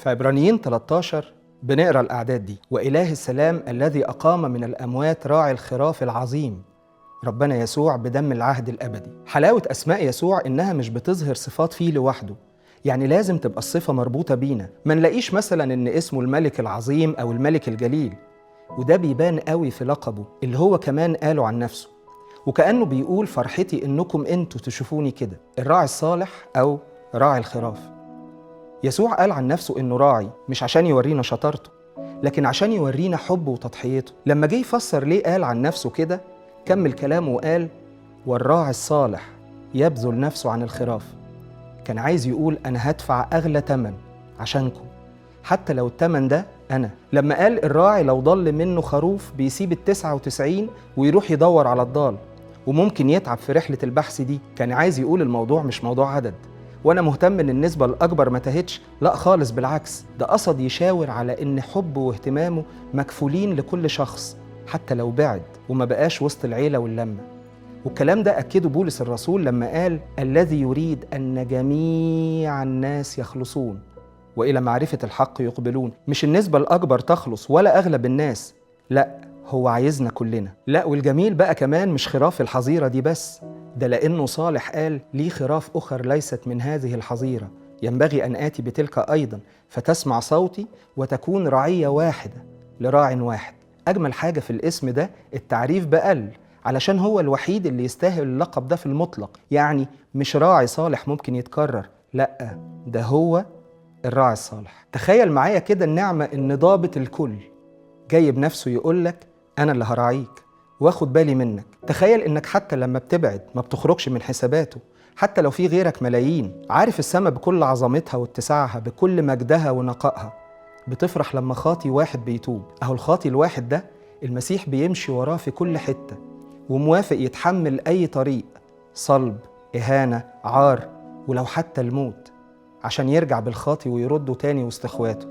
في عبرانيين 13 بنقرأ الأعداد دي: وإله السلام الذي أقام من الأموات راعي الخراف العظيم ربنا يسوع بدم العهد الأبدي. حلاوة أسماء يسوع إنها مش بتظهر صفات فيه لوحده، يعني لازم تبقى الصفة مربوطة بينا، ما نلاقيش مثلا إن اسمه الملك العظيم أو الملك الجليل، وده بيبان قوي في لقبه اللي هو كمان قاله عن نفسه، وكأنه بيقول فرحتي إنكم أنتوا تشوفوني كده، الراعي الصالح أو راعي الخراف. يسوع قال عن نفسه إنه راعي مش عشان يورينا شطارته، لكن عشان يورينا حبه وتضحيته. لما جه يفسر ليه قال عن نفسه كده كمل كلامه وقال: والراعي الصالح يبذل نفسه عن الخراف. كان عايز يقول أنا هدفع أغلى تمن عشانكم، حتى لو التمن ده أنا. لما قال الراعي لو ضل منه خروف بيسيب 99 ويروح يدور على الضال، وممكن يتعب في رحلة البحث دي، كان عايز يقول الموضوع مش موضوع عدد، وأنا مهتم إن النسبة الأكبر ما تهتش، لا خالص، بالعكس، ده قصد يشاور على إن حبه واهتمامه مكفولين لكل شخص حتى لو بعد وما بقاش وسط العيلة واللمة. والكلام ده أكده بولس الرسول لما قال: الذي يريد أن جميع الناس يخلصون وإلى معرفة الحق يقبلون. مش النسبة الأكبر تخلص ولا أغلب الناس، لا، هو عايزنا كلنا. لا، والجميل بقى كمان مش خراف الحظيرة دي بس، ده لأنه صالح قال: لي خراف أخر ليست من هذه الحظيرة، ينبغي أن آتي بتلك أيضا فتسمع صوتي وتكون رعية واحدة لراع واحد. أجمل حاجة في الاسم ده التعريف بقل، علشان هو الوحيد اللي يستاهل اللقب ده في المطلق، يعني مش راعي صالح ممكن يتكرر، لا، ده هو الراعي الصالح. تخيل معايا كده النعمة إن ضابط الكل جاي بنفسه يقولك أنا اللي هراعيك واخد بالي منك. تخيل إنك حتى لما بتبعد ما بتخرجش من حساباته، حتى لو في غيرك ملايين. عارف السما بكل عظمتها واتساعها بكل مجدها ونقائها بتفرح لما خاطي واحد بيتوب. أهو الخاطي الواحد ده المسيح بيمشي وراه في كل حتة، وموافق يتحمل أي طريق، صلب، إهانة، عار، ولو حتى الموت، عشان يرجع بالخاطي ويرده تاني وسط إخواته.